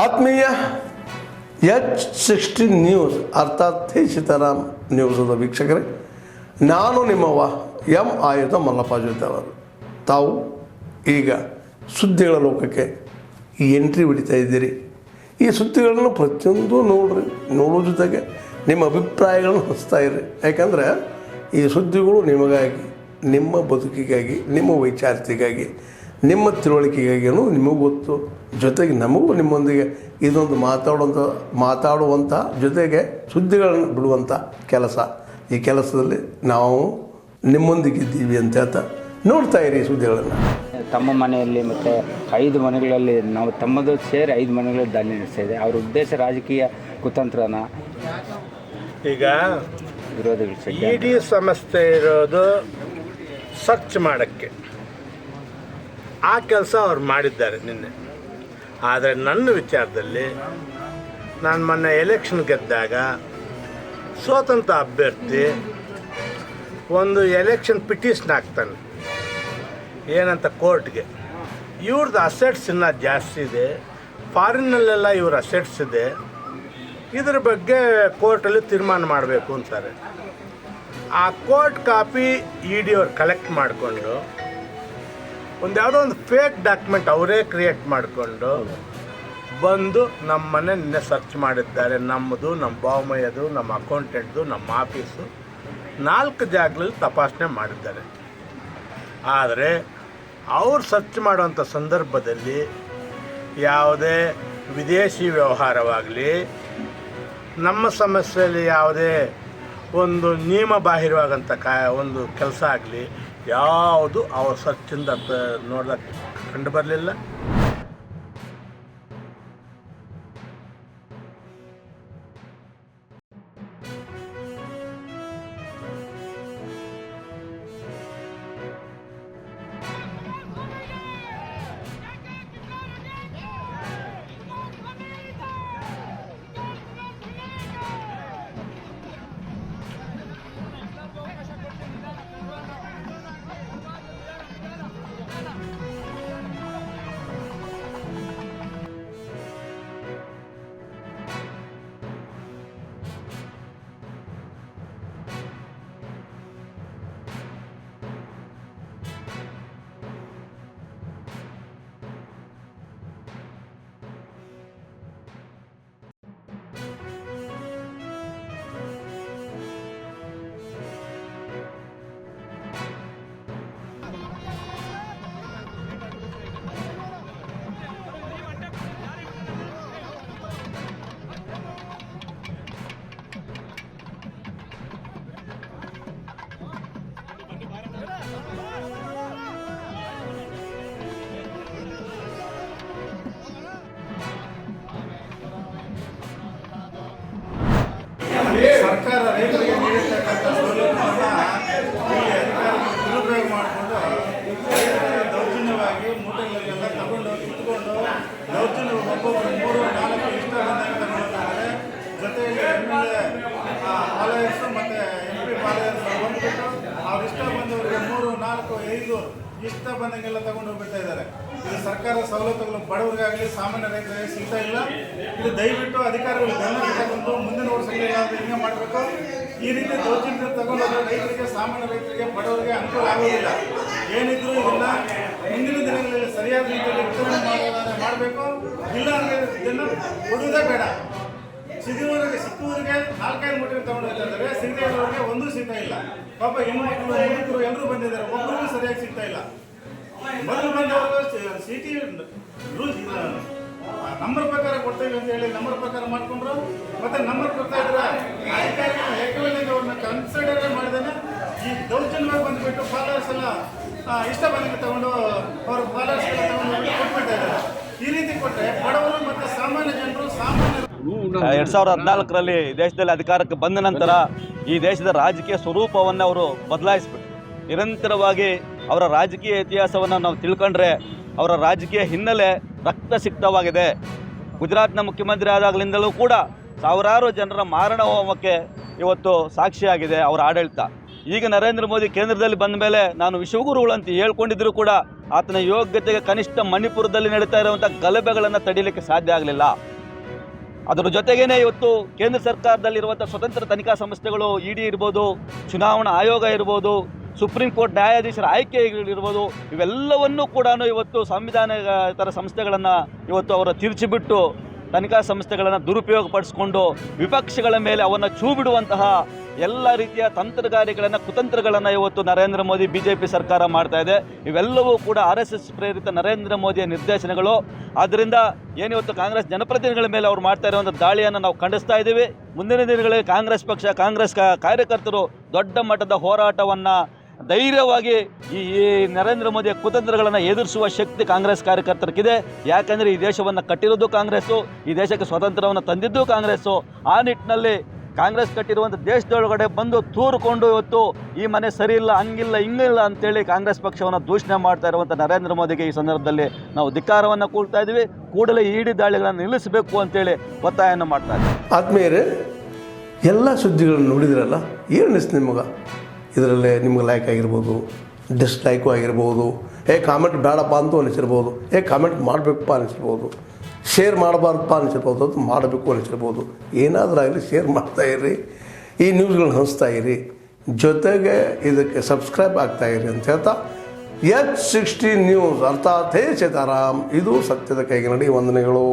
ಆತ್ಮೀಯ H16 news ಅರ್ಥಾತ್ ಸೀತಾರಾಮ್ ನ್ಯೂಸದ ವೀಕ್ಷಕರೇ, ನಾನು ನಿಮ್ಮವ ಎಂ ಆಯುಧ ಮಲ್ಲಪ್ಪ ಜೊತೆ ಅವರು. ತಾವು ಈಗ ಸುದ್ದಿಗಳ ಲೋಕಕ್ಕೆ ಎಂಟ್ರಿ ಹೊಡಿತಾ ಇದ್ದೀರಿ. ಈ ಸುದ್ದಿಗಳನ್ನು ಪ್ರತಿಯೊಂದು ನೋಡೋ ಜೊತೆಗೆ ನಿಮ್ಮ ಅಭಿಪ್ರಾಯಗಳನ್ನು ಹಂಚ್ತಾ ಇರ್ರಿ. ಯಾಕಂದರೆ ಈ ಸುದ್ದಿಗಳು ನಿಮಗಾಗಿ, ನಿಮ್ಮ ಬದುಕಿಗಾಗಿ, ನಿಮ್ಮ ವೈಚಾರಿಕೆಗಾಗಿ, ನಿಮ್ಮ ತಿಳುವಳಿಕೆಗಾಗಿ ನಿಮಗೂ ಗೊತ್ತು. ಜೊತೆಗೆ ನಮಗೂ ನಿಮ್ಮೊಂದಿಗೆ ಇದೊಂದು ಮಾತಾಡುವಂಥ ಜೊತೆಗೆ ಸುದ್ದಿಗಳನ್ನು ಬಿಡುವಂಥ ಕೆಲಸ. ಈ ಕೆಲಸದಲ್ಲಿ ನಾವು ನಿಮ್ಮೊಂದಿಗಿದ್ದೀವಿ ಅಂತ ಹೇಳ್ತಾ ನೋಡ್ತಾ ಇರಿ ಸುದ್ದಿಗಳನ್ನು. ತಮ್ಮ ಮನೆಯಲ್ಲಿ ಮತ್ತು 5 ಮನೆಗಳಲ್ಲಿ ನಾವು ತಮ್ಮದು ಸೇರಿ 5 ಮನೆಗಳಲ್ಲಿ ದಾಳಿ ನಡೆಸ್ತಾ ಇದೆ. ಅವ್ರ ಉದ್ದೇಶ ರಾಜಕೀಯ ಕುತಂತ್ರನ. ಈಗ ವಿರೋಧಿಗಳು ಇಡೀ ಸಂಸ್ಥೆ ಇರೋದು ಸರ್ಚ್ ಮಾಡೋಕ್ಕೆ, ಆ ಕೆಲಸ ಅವ್ರು ಮಾಡಿದ್ದಾರೆ ನಿನ್ನೆ. ಆದರೆ ನನ್ನ ವಿಚಾರದಲ್ಲಿ ನಾನು ಮೊನ್ನೆ ಎಲೆಕ್ಷನ್ ಗೆದ್ದಾಗ ಸ್ವತಂತ್ರ ಅಭ್ಯರ್ಥಿ ಒಂದು ಎಲೆಕ್ಷನ್ ಪಿಟಿಷನ್ ಹಾಕ್ತಾನೆ ಏನಂತ ಕೋರ್ಟ್ಗೆ, ಇವ್ರದ್ದು ಅಸೆಟ್ಸ್ ಇನ್ನೂ ಜಾಸ್ತಿ ಇದೆ, ಫಾರಿನ್ನಲ್ಲೆಲ್ಲ ಇವ್ರ ಅಸೆಟ್ಸ್ ಇದೆ, ಇದ್ರ ಬಗ್ಗೆ ಕೋರ್ಟಲ್ಲಿ ತೀರ್ಮಾನ ಮಾಡಬೇಕು ಅಂತಾರೆ. ಆ ಕೋರ್ಟ್ ಕಾಪಿ ED ಅವ್ರು ಕಲೆಕ್ಟ್ ಮಾಡಿಕೊಂಡು ಯಾವುದೋ ಒಂದು ಫೇಕ್ ಡಾಕ್ಯುಮೆಂಟ್ ಅವರೇ ಕ್ರಿಯೇಟ್ ಮಾಡಿಕೊಂಡು ಬಂದು ನಮ್ಮ ಮನೆ ನಿನ್ನೆ ಸರ್ಚ್ ಮಾಡಿದ್ದಾರೆ. ನಮ್ಮದು, ನಮ್ಮ ಬಾವಮಯ್ಯದು, ನಮ್ಮ ಅಕೌಂಟೆಂಟ್ದು, ನಮ್ಮ ಆಫೀಸು 4 ಜಾಗಗಳಲ್ಲಿ ತಪಾಸಣೆ ಮಾಡಿದ್ದಾರೆ. ಆದರೆ ಅವ್ರು ಸರ್ಚ್ ಮಾಡುವಂಥ ಸಂದರ್ಭದಲ್ಲಿ ಯಾವುದೇ ವಿದೇಶಿ ವ್ಯವಹಾರವಾಗಲಿ, ನಮ್ಮ ಸಮಸ್ಯೆಯಲ್ಲಿ ಯಾವುದೇ ಒಂದು ನಿಯಮ ಬಾಹಿರವಾಗಂಥ ಒಂದು ಕೆಲಸ ಆಗಲಿ ಯಾವುದು ಅವ್ರ ಸರ್ಚಿಂದ ನೋಡೋಕ್ಕೆ ಕಂಡು ಬರಲಿಲ್ಲ. ಸರ್ಕಾರ ರೈತರಿಗೆ ನೀಡಿರ್ತಕ್ಕಂಥ ಸೌಲಭ್ಯವನ್ನು ದುರುಪಯೋಗ ಮಾಡಿಕೊಂಡು ದೌರ್ಜನ್ಯವಾಗಿ ಮೂಟೆಗಳನ್ನೆಲ್ಲ ತಗೊಂಡು ಕಿತ್ಕೊಂಡು ದೌರ್ಜನ್ಯ ಒಬ್ಬೊಬ್ಬರು 3-4 ಇಷ್ಟ ಬಂದಾಗ ತಗೊಂಡಿದ್ದಾರೆ. ಜೊತೆಯಲ್ಲಿ MLA ಫಾಲೋಯರ್ಸು ಮತ್ತು MP ಫಾಲೋಯರ್ಸ್ ಬಂದುಬಿಟ್ಟು ಅವ್ರು ಇಷ್ಟ ಬಂದವರಿಗೆ 3-4-5 ಇಷ್ಟ ಬಂದಂಗೆಲ್ಲ ತಗೊಂಡು ಹೋಗ್ಬಿಡ್ತಾ ಇದ್ದಾರೆ. ಇದು ಸರ್ಕಾರ ಸವಲತ್ತುಗಳು ಬಡವರಿಗಾಗಲಿ ಸಾಮಾನ್ಯ ರೈತರಿಗೆ ಸಿಗ್ತಾ ಇಲ್ಲ. ಇದು ದಯವಿಟ್ಟು ಅಧಿಕಾರಿಗಳು ಗಮನ ತಗೊಂಡು ಮುಂದಿನ ವರ್ಷಗಳಲ್ಲಿ ಹಿಂಗೆ ಮಾಡಬೇಕು. ಈ ರೀತಿ ದೌರ್ಜನ್ಯ ತಗೊಂಡೋದ್ರೆ ರೈತರಿಗೆ, ಸಾಮಾನ್ಯ ರೈತರಿಗೆ, ಬಡವರಿಗೆ ಅನುಕೂಲ ಆಗೋದಿಲ್ಲ. ಏನಿದ್ರು ಇದನ್ನು ಮುಂದಿನ ದಿನಗಳಲ್ಲಿ ಸರಿಯಾದ ರೀತಿಯಲ್ಲಿ ವಿತರಣೆ ಮಾಡಬೇಕು. ಇಲ್ಲ ಅಂದರೆ ಇದನ್ನು ಕೊಡುವುದೇ ಬೇಡ. ಸಿಕ್ಕುವರಿಗೆ 4-5 ಮೂಟೆ ತಗೊಂಡು ಹೋಗ್ತಾ ಇದ್ದಾರೆ, ಸಿಗದೇ ಇರೋರಿಗೆ ಒಂದೂ ಸಿಗ್ತಾ ಇಲ್ಲ. ಪಾಪ ಹೆಣ್ಮಕ್ಳು ಮುದುಕರು ಎಲ್ಲರೂ ಬಂದಿದ್ದಾರೆ, ಒಬ್ಬರಿಗೂ ಸರಿಯಾಗಿ ಸಿಗ್ತಾ ಇಲ್ಲ. ಮೊದಲು ಬಂದವರು ಸಿಟಿ ರೂಲ್ಸ್ ನಂಬರ್ ಪ್ರಕಾರ ಕೊಡ್ತೇವೆ ಅಂತ ಹೇಳಿ ನಂಬರ್ ಪ್ರಕಾರ ಮಾಡಿಕೊಂಡ್ರು. ಮತ್ತೆ ನಂಬರ್ ಕೊಡ್ತಾ ಇದ್ರೆ ಅಧಿಕಾರಿಗಳು ಯಾಕೆ ಅವ್ರನ್ನ ಕನ್ಸಿಡರ್ ಮಾಡಿದಾನೆ ಈ ದೌರ್ಜನ್ಯವಾಗಿ ಬಂದುಬಿಟ್ಟು ಫಾಲೋವರ್ಸ್ ಎಲ್ಲ ಇಷ್ಟ ಬಂದಂಗೆ ತಗೊಂಡು ಅವ್ರ ಫಾಲೋವರ್ಸ್ ಎಲ್ಲ ತಗೊಂಡು ಕೊಟ್ಬಿಡ್ತಾ ಇದ್ದಾರೆ. ಈ ರೀತಿ ಕೊಟ್ಟರೆ ಬಡವರು ಮತ್ತು ಸಾಮಾನ್ಯ ಜನರು 2014ರಲ್ಲಿ ದೇಶದಲ್ಲಿ ಅಧಿಕಾರಕ್ಕೆ ಬಂದ ನಂತರ ಈ ದೇಶದ ರಾಜಕೀಯ ಸ್ವರೂಪವನ್ನು ಅವರು ಬದಲಾಯಿಸ್ಬಿಟ್ಟು ನಿರಂತರವಾಗಿ ಅವರ ರಾಜಕೀಯ ಇತಿಹಾಸವನ್ನು ನಾವು ತಿಳ್ಕೊಂಡ್ರೆ ಅವರ ರಾಜಕೀಯ ಹಿನ್ನೆಲೆ ರಕ್ತಸಿಕ್ತವಾಗಿದೆ. ಗುಜರಾತ್ನ ಮುಖ್ಯಮಂತ್ರಿ ಆದಾಗಲಿಂದಲೂ ಕೂಡ ಸಾವಿರಾರು ಜನರ ಮಾರಣ ಹೋಮಕ್ಕೆ ಇವತ್ತು ಸಾಕ್ಷಿಯಾಗಿದೆ ಅವರ ಆಡಳಿತ. ಈಗ ನರೇಂದ್ರ ಮೋದಿ ಕೇಂದ್ರದಲ್ಲಿ ಬಂದ ಮೇಲೆ ನಾನು ವಿಶ್ವಗುರುಗಳು ಅಂತ ಹೇಳ್ಕೊಂಡಿದ್ರು ಕೂಡ ಆತನ ಯೋಗ್ಯತೆಗೆ ಕನಿಷ್ಠ ಮಣಿಪುರದಲ್ಲಿ ನಡೀತಾ ಇರುವಂಥ ಗಲಭೆಗಳನ್ನು ತಡೀಲಿಕ್ಕೆ ಸಾಧ್ಯ ಆಗಲಿಲ್ಲ. ಅದರ ಜೊತೆಗೇನೆ ಇವತ್ತು ಕೇಂದ್ರ ಸರ್ಕಾರದಲ್ಲಿರುವಂಥ ಸ್ವತಂತ್ರ ತನಿಖಾ ಸಂಸ್ಥೆಗಳು ಇಡಿ ಇರ್ಬೋದು, ಚುನಾವಣಾ ಆಯೋಗ ಇರ್ಬೋದು, ಸುಪ್ರೀಂ ಕೋರ್ಟ್ ನ್ಯಾಯಾಧೀಶರ ಆಯ್ಕೆಗಳಿರ್ಬೋದು, ಇವೆಲ್ಲವನ್ನೂ ಕೂಡ ಇವತ್ತು ಸಂವಿಧಾನೇತರ ಸಂಸ್ಥೆಗಳನ್ನು ಇವತ್ತು ಅವರ ತಿರುಚಿಬಿಟ್ಟು ತನಿಖಾ ಸಂಸ್ಥೆಗಳನ್ನು ದುರುಪಯೋಗಪಡಿಸಿಕೊಂಡು ವಿಪಕ್ಷಗಳ ಮೇಲೆ ಅವನ್ನು ಛೂ ಬಿಡುವಂತಹ ಎಲ್ಲ ರೀತಿಯ ತಂತ್ರಗಾರಿಕೆಗಳನ್ನು ಕುತಂತ್ರಗಳನ್ನು ಇವತ್ತು ನರೇಂದ್ರ ಮೋದಿ BJP ಸರ್ಕಾರ ಮಾಡ್ತಾ ಇದೆ. ಇವೆಲ್ಲವೂ ಕೂಡ RSS ಪ್ರೇರಿತ ನರೇಂದ್ರ ಮೋದಿಯ ನಿರ್ದೇಶನಗಳು. ಆದ್ದರಿಂದ ಏನಿವತ್ತು ಕಾಂಗ್ರೆಸ್ ಜನಪ್ರತಿನಿಧಿಗಳ ಮೇಲೆ ಅವ್ರು ಮಾಡ್ತಾ ಇರುವಂಥ ದಾಳಿಯನ್ನು ನಾವು ಖಂಡಿಸ್ತಾ ಇದ್ದೀವಿ. ಮುಂದಿನ ದಿನಗಳಲ್ಲಿ ಕಾಂಗ್ರೆಸ್ ಪಕ್ಷ, ಕಾಂಗ್ರೆಸ್ ಕಾರ್ಯಕರ್ತರು ದೊಡ್ಡ ಮಟ್ಟದ ಹೋರಾಟವನ್ನು ಧೈರ್ಯವಾಗಿ ಈ ನರೇಂದ್ರ ಮೋದಿಯ ಕುತಂತ್ರಗಳನ್ನು ಎದುರಿಸುವ ಶಕ್ತಿ ಕಾಂಗ್ರೆಸ್ ಕಾರ್ಯಕರ್ತರಿಗಿದೆ. ಯಾಕಂದರೆ ಈ ದೇಶವನ್ನು ಕಟ್ಟಿರೋದು ಕಾಂಗ್ರೆಸ್ಸು, ಈ ದೇಶಕ್ಕೆ ಸ್ವಾತಂತ್ರ್ಯವನ್ನು ತಂದಿದ್ದು ಕಾಂಗ್ರೆಸ್ಸು. ಆ ನಿಟ್ಟಿನಲ್ಲಿ ಕಾಂಗ್ರೆಸ್ ಕಟ್ಟಿರುವಂಥ ದೇಶದೊಳಗಡೆ ಬಂದು ತೂರಿಕೊಂಡು ಇವತ್ತು ಈ ಮನೆ ಸರಿ ಇಲ್ಲ, ಹಂಗಿಲ್ಲ, ಹಿಂಗಿಲ್ಲ ಅಂತೇಳಿ ಕಾಂಗ್ರೆಸ್ ಪಕ್ಷವನ್ನು ದೂಷಣೆ ಮಾಡ್ತಾ ಇರುವಂಥ ನರೇಂದ್ರ ಮೋದಿಗೆ ಈ ಸಂದರ್ಭದಲ್ಲಿ ನಾವು ಧಿಕ್ಕಾರವನ್ನು ಕೂಡ್ತಾ ಇದ್ದೀವಿ. ಕೂಡಲೇ ಇಡಿ ದಾಳಿಗಳನ್ನು ನಿಲ್ಲಿಸಬೇಕು ಅಂತೇಳಿ ಒತ್ತಾಯವನ್ನು ಮಾಡ್ತಾ ಇದ್ದೀವಿ. ಆದ್ಮೇಲೆ ಎಲ್ಲ ಸುದ್ದಿಗಳನ್ನು ನೋಡಿದ್ರಲ್ಲ, ಏನು ಅನಿಸ್ತು ನಿಮಗೆ? ಇದರಲ್ಲೇ ನಿಮ್ಗೆ ಲೈಕ್ ಆಗಿರ್ಬೋದು, ಡಿಸ್ಲೈಕು ಆಗಿರ್ಬೋದು, ಕಾಮೆಂಟ್ ಬೇಡಪ್ಪ ಅಂತೂ ಅನಿಸಿರ್ಬೋದು, ಕಾಮೆಂಟ್ ಮಾಡಬೇಕಪ್ಪ ಅನಿಸಿರ್ಬೋದು, ಶೇರ್ ಮಾಡಬಾರ್ದಪ್ಪ ಅನಿಸಿರ್ಬೋದು, ಅದು ಮಾಡಬೇಕು ಅನಿಸಿರ್ಬೋದು. ಏನಾದರೂ ಆಗಲಿ ಶೇರ್ ಮಾಡ್ತಾಯಿರಿ, ಈ ನ್ಯೂಸ್ಗಳನ್ನ ಹಂಚ್ತಾ ಇರಿ, ಜೊತೆಗೆ ಇದಕ್ಕೆ ಸಬ್ಸ್ಕ್ರೈಬ್ ಆಗ್ತಾಯಿರಿ ಅಂತ ಹೇಳ್ತಾ H16 ನ್ಯೂಸ್ ಅರ್ಥಾತ್ ಹೇ ಸೀತಾರಾಮ್, ಇದು ಸತ್ಯದ ಕೈಗೆ ನಡಿ. ವಂದನೆಗಳು.